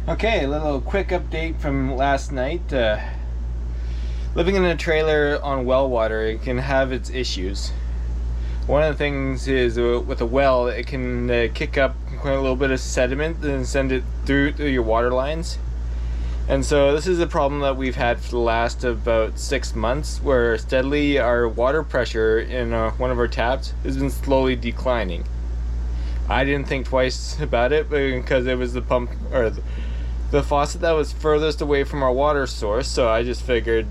Okay, a little quick update from last night. Living in a trailer on well water, it can have its issues. One of the things is with a well, it can kick up quite a little bit of sediment and send it through your water lines. And so this is a problem that we've had for the last about 6 months, where steadily our water pressure in one of our taps has been slowly declining. I didn't think twice about it because it was the pump or the faucet that was furthest away from our water source, so I just figured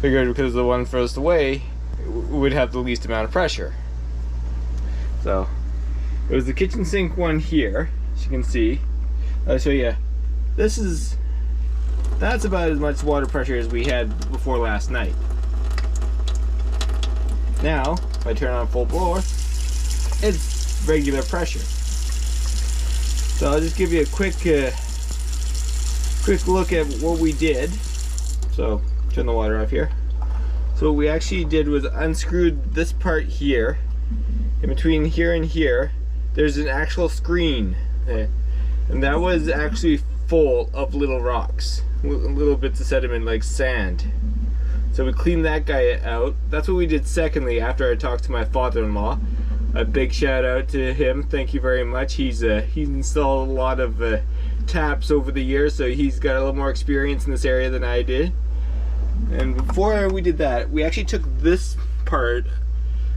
because the one furthest away would have the least amount of pressure. So it was the kitchen sink one here, as you can see. So yeah, that's about as much water pressure as we had before last night. Now, if I turn on full bore, it's regular pressure. So I'll just give you a quick look at what we did. So turn the water off here. So what we actually did was unscrewed this part here. In between here and here, there's an actual screen, and that was actually full of little rocks, little bits of sediment like sand. So we cleaned that guy out. That's what we did secondly after I talked to my father-in-law. A big shout out to him. Thank you very much. He's installed a lot of taps over the years, so he's got a little more experience in this area than I did. And before we did that, we actually took this part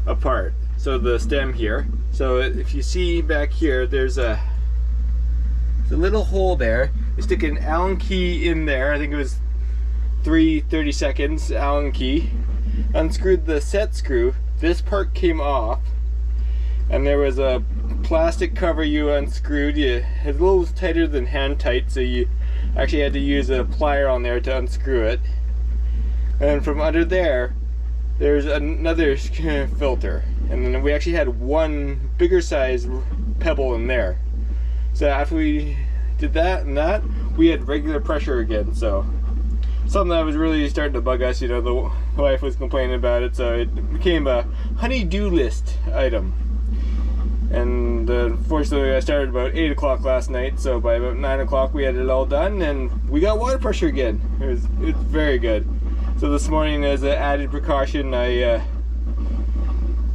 apart. So the stem here. So if you see back here, there's a little hole there. We stick an Allen key in there. I think it was 3/32 Allen key. Unscrewed the set screw. This part came off, and there was a plastic cover you unscrewed. It's a little tighter than hand tight, so you actually had to use a plier on there to unscrew it. And from under there, there's another filter, and then we actually had one bigger size pebble in there. So after we did that and that, we had regular pressure again. So something that was really starting to bug us, the wife was complaining about it, so it became a honey-do list item. And unfortunately I started about 8 o'clock last night, so by about 9 o'clock we had it all done and we got water pressure again. It was very good. So this morning, as an added precaution, I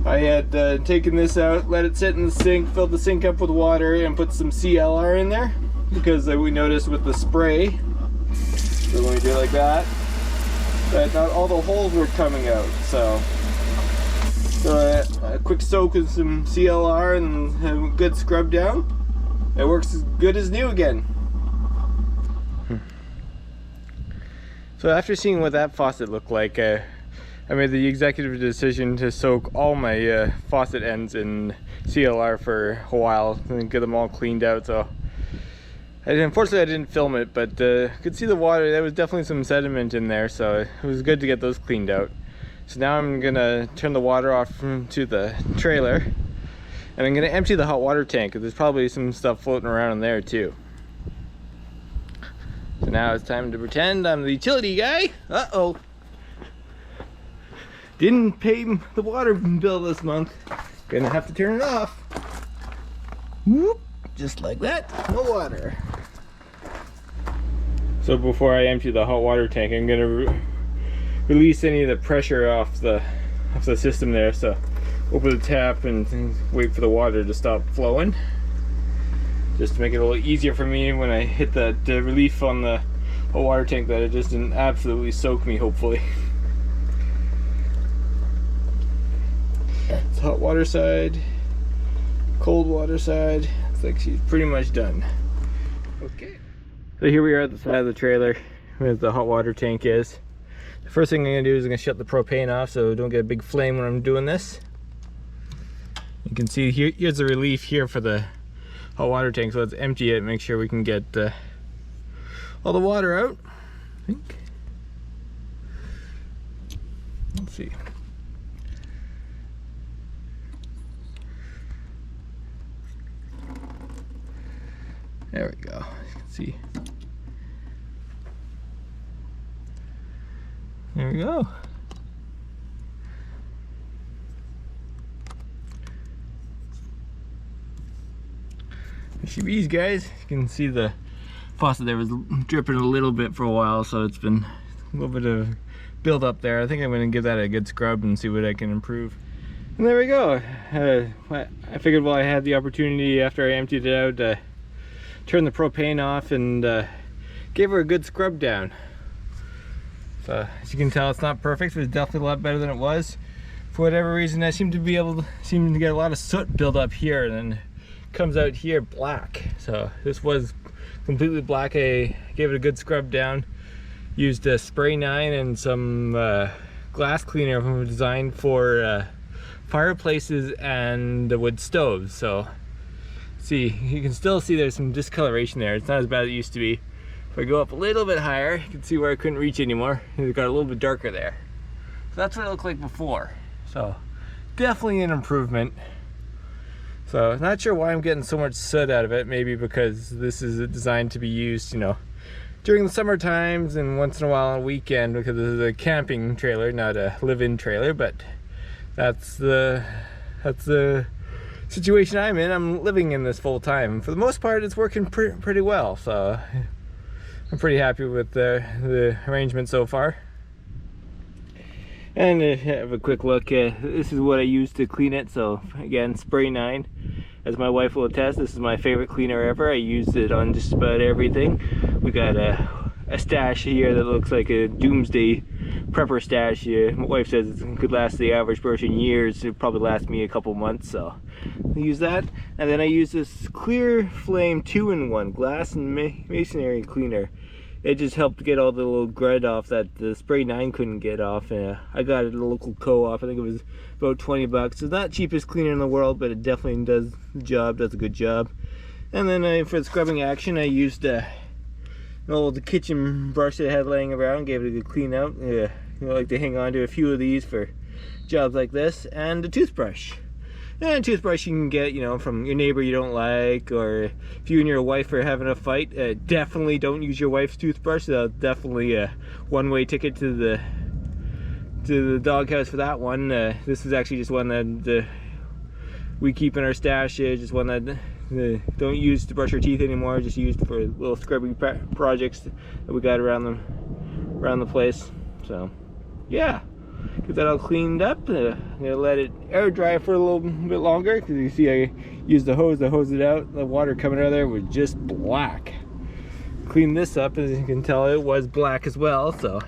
had taken this out, let it sit in the sink, filled the sink up with water, and put some CLR in there, because we noticed with the spray, so when we do it like that not all the holes were coming out. So a quick soak with some CLR and a good scrub down, it works as good as new again. So after seeing what that faucet looked like, I made the executive decision to soak all my faucet ends in CLR for a while and get them all cleaned out. So unfortunately I didn't film it, but could see the water. There was definitely some sediment in there, so it was good to get those cleaned out. So now I'm gonna turn the water off to the trailer, and I'm gonna empty the hot water tank, because there's probably some stuff floating around in there too. So now it's time to pretend I'm the utility guy. Uh-oh. Didn't pay the water bill this month. Gonna have to turn it off. Whoop, just like that, no water. So before I empty the hot water tank, I'm gonna release any of the pressure off the system there. So open the tap and wait for the water to stop flowing, just to make it a little easier for me when I hit that relief on the hot water tank, that it just didn't absolutely soak me, hopefully. It's hot water side, cold water side. It's like she's pretty much done. Okay. So here we are at the side of the trailer where the hot water tank is. The first thing I'm gonna do is I'm gonna shut the propane off so I don't get a big flame when I'm doing this. You can see here's the relief here for the hot water tank, so let's empty it, make sure we can get all the water out, I think. Let's see. There we go, you can see. There we go. There she is, guys. You can see the faucet there was dripping a little bit for a while, so it's been a little bit of build up there. I think I'm going to give that a good scrub and see what I can improve. And there we go. I figured while I had the opportunity after I emptied it out, turn the propane off and gave her a good scrub down. So as you can tell, it's not perfect, but it's definitely a lot better than it was. For whatever reason, I seem to get a lot of soot build up here, and then comes out here black. So this was completely black. I gave it a good scrub down, used a spray 9 and some glass cleaner designed for fireplaces and wood stoves. So see, you can still see there's some discoloration there. It's not as bad as it used to be. If I go up a little bit higher, you can see where I couldn't reach anymore. It got a little bit darker there. So that's what it looked like before. So definitely an improvement. So not sure why I'm getting so much soot out of it. Maybe because this is designed to be used, you know, during the summer times and once in a while on a weekend, because this is a camping trailer, not a live-in trailer. But that's the situation I'm in. I'm living in this full time. For the most part, it's working pretty well. So I'm pretty happy with the arrangement so far. And have a quick look. This is what I use to clean it. So again, spray 9. As my wife will attest, this is my favorite cleaner ever. I used it on just about everything. We got a stash here that looks like a doomsday prepper stash here. My wife says it could last the average person years. It probably lasts me a couple months, so I use that. And then I use this Clear Flame 2-in-1 glass and masonry cleaner. It just helped get all the little grud off that the spray 9 couldn't get off. I got it at a local co-op. I think it was about 20 bucks. It's not the cheapest cleaner in the world, but it definitely does the job, does a good job. And then for the scrubbing action, I used an old kitchen brush that I had laying around, gave it a good clean out. I like to hang on to a few of these for jobs like this, and a toothbrush. And a toothbrush you can get, you know, from your neighbor you don't like, or if you and your wife are having a fight, definitely don't use your wife's toothbrush. That's definitely a one-way ticket to the doghouse for that one. This is actually just one that we keep in our stash. Just one that don't use to brush our teeth anymore. Just used for little scrubbing projects that we got around the place. So yeah. Get that all cleaned up. I'm gonna let it air dry for a little bit longer, because you see I used the hose to hose it out. The water coming out of there was just black. Cleaned this up, as you can tell it was black as well, so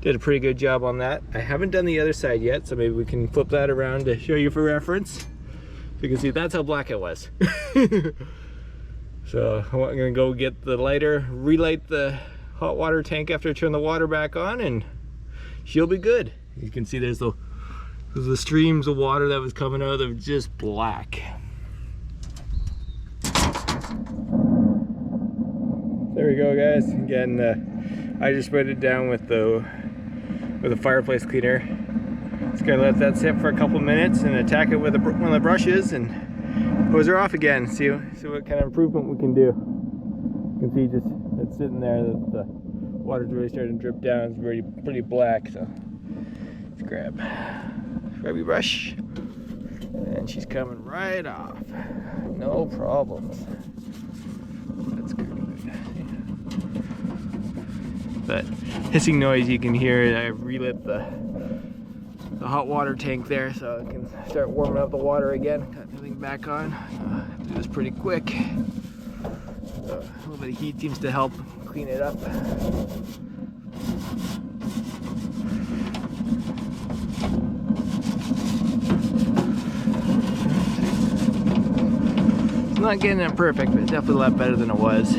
did a pretty good job on that. I haven't done the other side yet, so maybe we can flip that around to show you for reference. So you can see that's how black it was. So I'm gonna go get the lighter, relight the hot water tank after I turn the water back on, and she'll be good. You can see there's the streams of water that was coming out of just black. There we go, guys. Again, I just sprayed it down with a fireplace cleaner. Just gonna let that sit for a couple minutes and attack it with one of the brushes and hose her off again. See what kind of improvement we can do. You can see just it's sitting there. The water's really starting to drip down. It's pretty black. So. Grab your brush, and she's coming right off. No problems. That's good. That hissing noise you can hear, I relit the hot water tank there, so I can start warming up the water again. Got everything back on. Do this pretty quick. So a little bit of heat seems to help clean it up. Not getting it perfect, but it's definitely a lot better than it was.